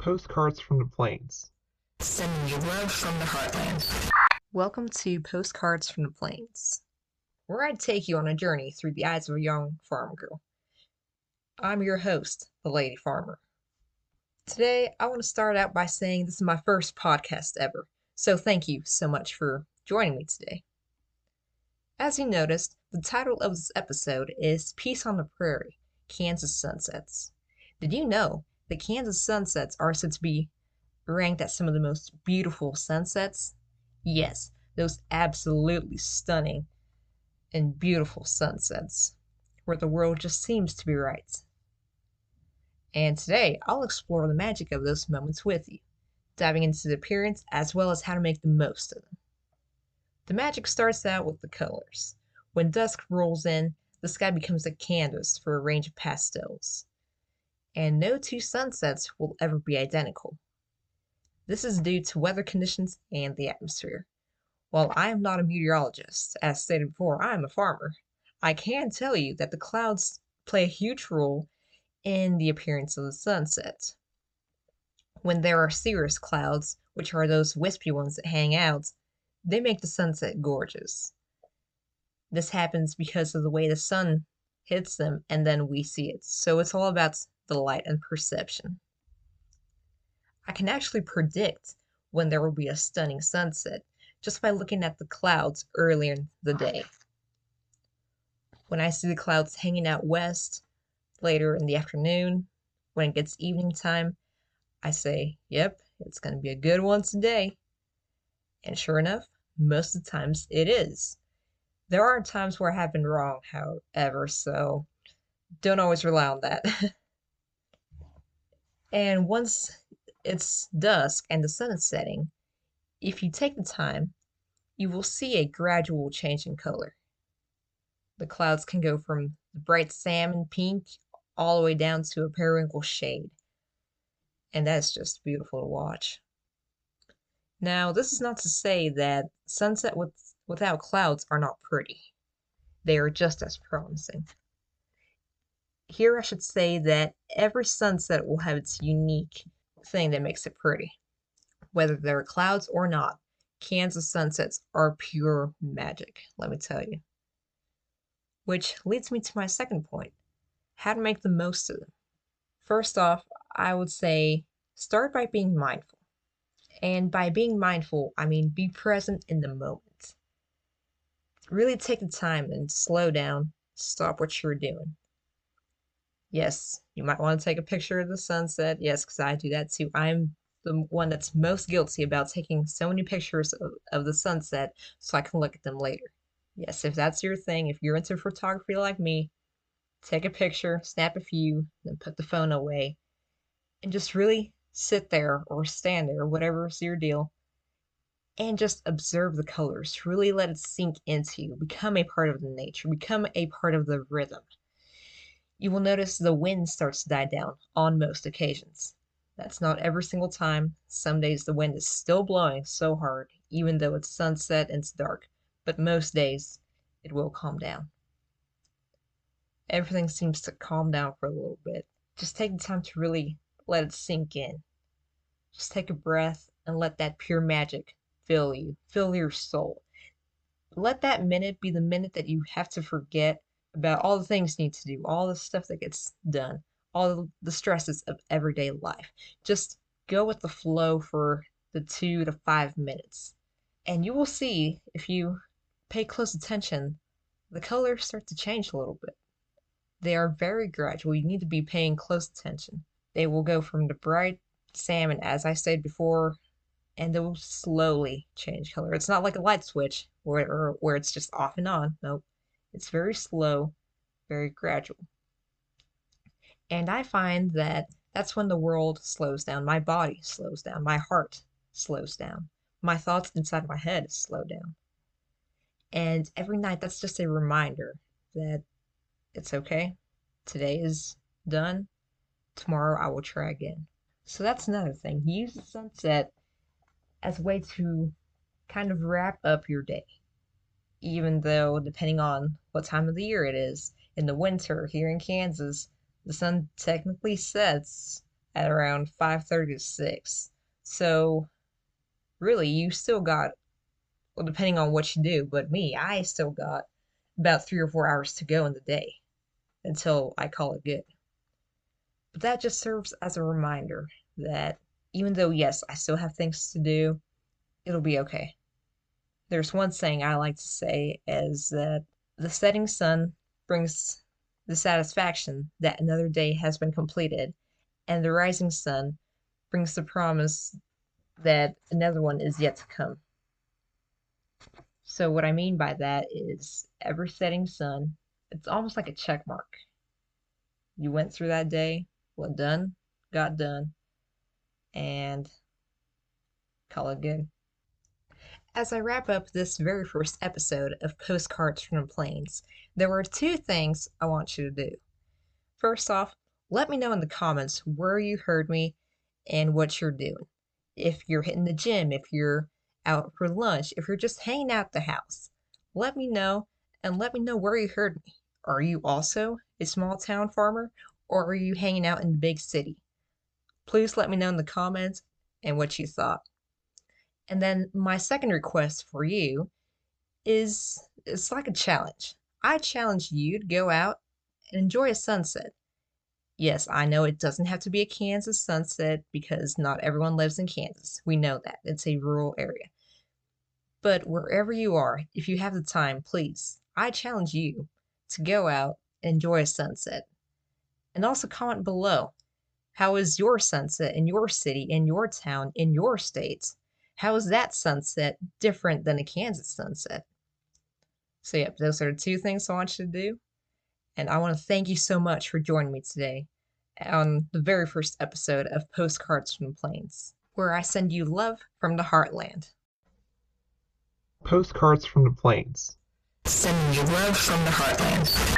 Postcards from the Plains. Sending you love from the heartland. Welcome to Postcards from the Plains, where I take you on a journey through the eyes of a young farm girl. I'm your host, the Lady Farmer. Today, I want to start out by saying this is my first podcast ever, so thank you so much for joining me today. As you noticed, the title of this episode is Peace on the Prairie, Kansas Sunsets. Did you know that Kansas sunsets are said to be ranked as some of the most beautiful sunsets? Yes, those absolutely stunning and beautiful sunsets, where the world just seems to be right. And today, I'll explore the magic of those moments with you, diving into the appearance as well as how to make the most of them. The magic starts out with the colors. When dusk rolls in, the sky becomes a canvas for a range of pastels. And no two sunsets will ever be identical. This is due to weather conditions and the atmosphere. While I am not a meteorologist, as stated before, I am a farmer, I can tell you that the clouds play a huge role in the appearance of the sunset. When there are cirrus clouds, which are those wispy ones that hang out, they make the sunset gorgeous. This happens because of the way the sun hits them and then we see it. So it's all about the light and perception. I can actually predict when there will be a stunning sunset just by looking at the clouds earlier in the day. When I see the clouds hanging out west later in the afternoon, when it gets evening time, I say, yep, it's going to be a good one today. And sure enough, most of the times it is. There are times where I have been wrong, however, so don't always rely on that. And once it's dusk and the sun is setting, if you take the time, you will see a gradual change in color. The clouds can go from the bright salmon pink all the way down to a periwinkle shade. And that's just beautiful to watch. Now, this is not to say that sunset without clouds are not pretty. They are just as promising. Here I should say that every sunset will have its unique thing that makes it pretty. Whether there are clouds or not, Kansas sunsets are pure magic, let me tell you. Which leads me to my second point, how to make the most of them. First off, I would say start by being mindful. And by being mindful, I mean be present in the moment. Really take the time and slow down, stop what you're doing. Yes, you might want to take a picture of the sunset. Yes, because I do that too. I'm the one that's most guilty about taking so many pictures of the sunset so I can look at them later. Yes, if that's your thing, if you're into photography like me, take a picture, snap a few, then put the phone away, and just really sit there or stand there, whatever's your deal, and just observe the colors. Really let it sink into you. Become a part of the nature. Become a part of the rhythm. You will notice the wind starts to die down on most occasions. That's not every single time. Some days the wind is still blowing so hard, even though it's sunset and it's dark. But most days it will calm down. Everything seems to calm down for a little bit. Just take the time to really let it sink in. Just take a breath and let that pure magic fill you, fill your soul. Let that minute be the minute that you have to forget about all the things you need to do, all the stuff that gets done, all the stresses of everyday life. Just go with the flow for the 2 to 5 minutes. And you will see, if you pay close attention, the colors start to change a little bit. They are very gradual. You need to be paying close attention. They will go from the bright salmon, as I said before, and they will slowly change color. It's not like a light switch where it's just off and on. Nope. It's very slow, very gradual. And I find that that's when the world slows down. My body slows down. My heart slows down. My thoughts inside my head slow down. And every night, that's just a reminder that it's okay. Today is done. Tomorrow I will try again. So that's another thing. Use the sunset as a way to kind of wrap up your day. Even though, depending on what time of the year it is, in the winter here in Kansas, the sun technically sets at around 5:30 to 6. So really, you still got, well, depending on what you do, but me, I still got about 3 or 4 hours to go in the day until I call it good. But that just serves as a reminder that even though, yes, I still have things to do, it'll be okay. There's one saying I like to say is that the setting sun brings the satisfaction that another day has been completed, and the rising sun brings the promise that another one is yet to come. So, what I mean by that is every setting sun, it's almost like a check mark. You went through that day, what done, got done, and call it good. As I wrap up this very first episode of Postcards from the Plains, there were two things I want you to do. First off, let me know in the comments where you heard me and what you're doing. If you're hitting the gym, if you're out for lunch, if you're just hanging out the house, let me know and let me know where you heard me. Are you also a small town farmer or are you hanging out in the big city? Please let me know in the comments and what you thought. And then my second request for you is it's like a challenge. I challenge you to go out and enjoy a sunset. Yes, I know it doesn't have to be a Kansas sunset because not everyone lives in Kansas. We know that. It's a rural area. But wherever you are, if you have the time, please, I challenge you to go out and enjoy a sunset. And also comment below. How is your sunset in your city, in your town, in your state? How is that sunset different than a Kansas sunset? So, yep, those are the two things I want you to do. And I want to thank you so much for joining me today on the very first episode of Postcards from the Plains, where I send you love from the heartland. Postcards from the Plains. Sending you love from the heartland.